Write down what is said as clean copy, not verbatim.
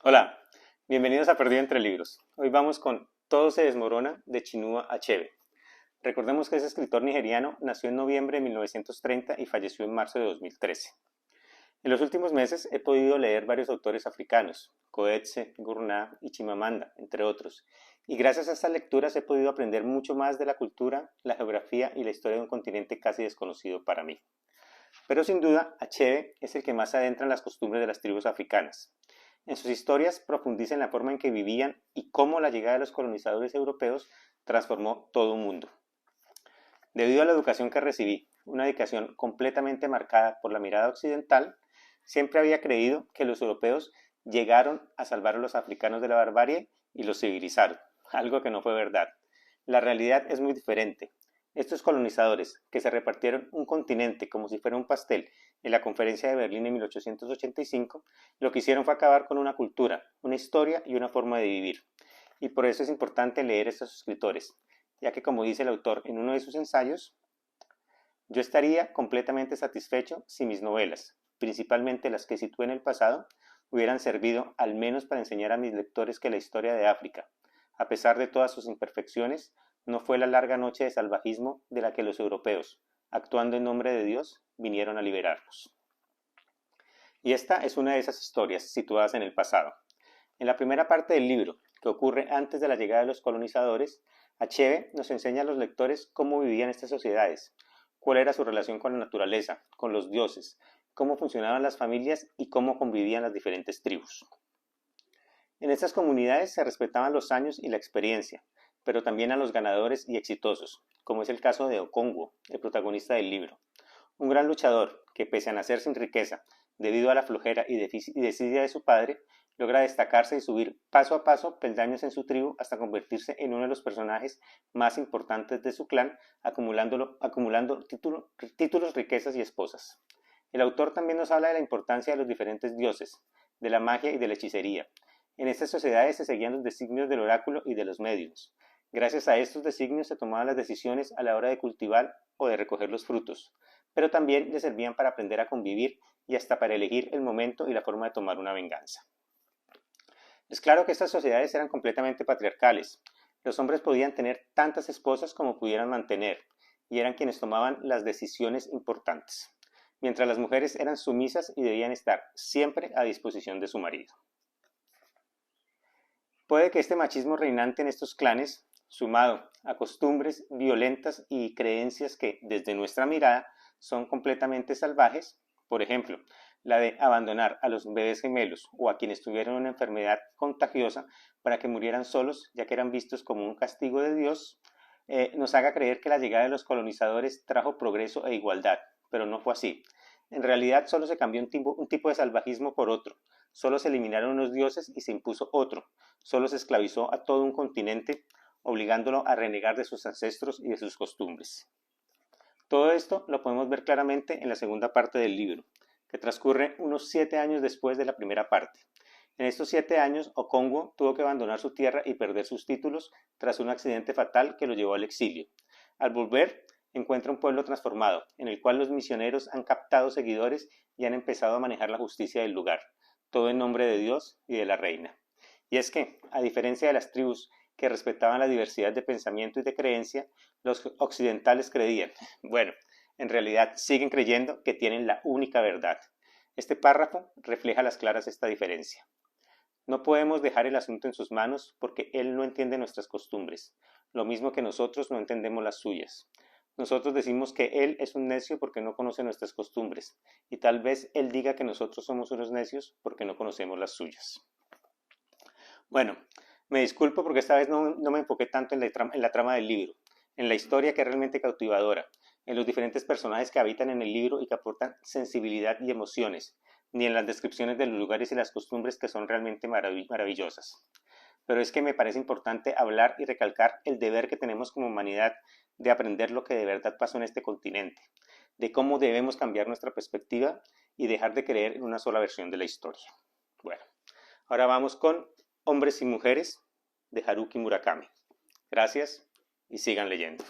Hola, bienvenidos a Perdido entre Libros. Hoy vamos con Todo se desmorona de Chinua Achebe. Recordemos que ese escritor nigeriano nació en noviembre de 1930 y falleció en marzo de 2013. En los últimos meses he podido leer varios autores africanos, Coetzee, Gurnah y Chimamanda, entre otros, y gracias a estas lecturas he podido aprender mucho más de la cultura, la geografía y la historia de un continente casi desconocido para mí. Pero sin duda, Achebe es el que más se adentra en las costumbres de las tribus africanas. En sus historias profundiza en la forma en que vivían y cómo la llegada de los colonizadores europeos transformó todo un mundo. Debido a la educación que recibí, una educación completamente marcada por la mirada occidental, siempre había creído que los europeos llegaron a salvar a los africanos de la barbarie y los civilizaron, algo que no fue verdad. La realidad es muy diferente. Estos colonizadores, que se repartieron un continente como si fuera un pastel en la Conferencia de Berlín en 1885, lo que hicieron fue acabar con una cultura, una historia y una forma de vivir. Y por eso es importante leer a estos escritores, ya que como dice el autor en uno de sus ensayos, yo estaría completamente satisfecho si mis novelas, principalmente las que sitúen el pasado, hubieran servido al menos para enseñar a mis lectores que la historia de África, a pesar de todas sus imperfecciones, no fue la larga noche de salvajismo de la que los europeos, actuando en nombre de Dios, vinieron a liberarnos. Y esta es una de esas historias situadas en el pasado. En la primera parte del libro, que ocurre antes de la llegada de los colonizadores, Achebe nos enseña a los lectores cómo vivían estas sociedades, cuál era su relación con la naturaleza, con los dioses, cómo funcionaban las familias y cómo convivían las diferentes tribus. En estas comunidades se respetaban los años y la experiencia, pero también a los ganadores y exitosos, como es el caso de Okongwu, el protagonista del libro. Un gran luchador que, pese a nacer sin riqueza, debido a la flojera y desidia de su padre, logra destacarse y subir paso a paso peldaños en su tribu hasta convertirse en uno de los personajes más importantes de su clan, acumulando títulos, riquezas y esposas. El autor también nos habla de la importancia de los diferentes dioses, de la magia y de la hechicería. En estas sociedades se seguían los designios del oráculo y de los médiums. Gracias a estos designios se tomaban las decisiones a la hora de cultivar o de recoger los frutos, pero también les servían para aprender a convivir y hasta para elegir el momento y la forma de tomar una venganza. Es claro que estas sociedades eran completamente patriarcales. Los hombres podían tener tantas esposas como pudieran mantener, y eran quienes tomaban las decisiones importantes, mientras las mujeres eran sumisas y debían estar siempre a disposición de su marido. Puede que este machismo reinante en estos clanes, sumado a costumbres violentas y creencias que, desde nuestra mirada, son completamente salvajes, por ejemplo, la de abandonar a los bebés gemelos o a quienes tuvieron una enfermedad contagiosa para que murieran solos, ya que eran vistos como un castigo de Dios, nos haga creer que la llegada de los colonizadores trajo progreso e igualdad, pero no fue así. En realidad solo se cambió un tipo de salvajismo por otro, solo se eliminaron unos dioses y se impuso otro, solo se esclavizó a todo un continente, obligándolo a renegar de sus ancestros y de sus costumbres. Todo esto lo podemos ver claramente en la segunda parte del libro, que transcurre unos 7 años después de la primera parte. En estos 7 años, Okongwu tuvo que abandonar su tierra y perder sus títulos tras un accidente fatal que lo llevó al exilio. Al volver, encuentra un pueblo transformado, en el cual los misioneros han captado seguidores y han empezado a manejar la justicia del lugar, todo en nombre de Dios y de la reina. Y es que, a diferencia de las tribus que respetaban la diversidad de pensamiento y de creencia, los occidentales creían, bueno, en realidad siguen creyendo que tienen la única verdad. Este párrafo refleja a las claras esta diferencia. No podemos dejar el asunto en sus manos porque él no entiende nuestras costumbres, lo mismo que nosotros no entendemos las suyas. Nosotros decimos que él es un necio porque no conoce nuestras costumbres, y tal vez él diga que nosotros somos unos necios porque no conocemos las suyas. Bueno, me disculpo porque esta vez no me enfoqué tanto en la trama del libro, en la historia que es realmente cautivadora, en los diferentes personajes que habitan en el libro y que aportan sensibilidad y emociones, ni en las descripciones de los lugares y las costumbres que son realmente maravillosas. Pero es que me parece importante hablar y recalcar el deber que tenemos como humanidad de aprender lo que de verdad pasó en este continente, de cómo debemos cambiar nuestra perspectiva y dejar de creer en una sola versión de la historia. Bueno, ahora vamos con Hombres y Mujeres de Haruki Murakami. Gracias y sigan leyendo.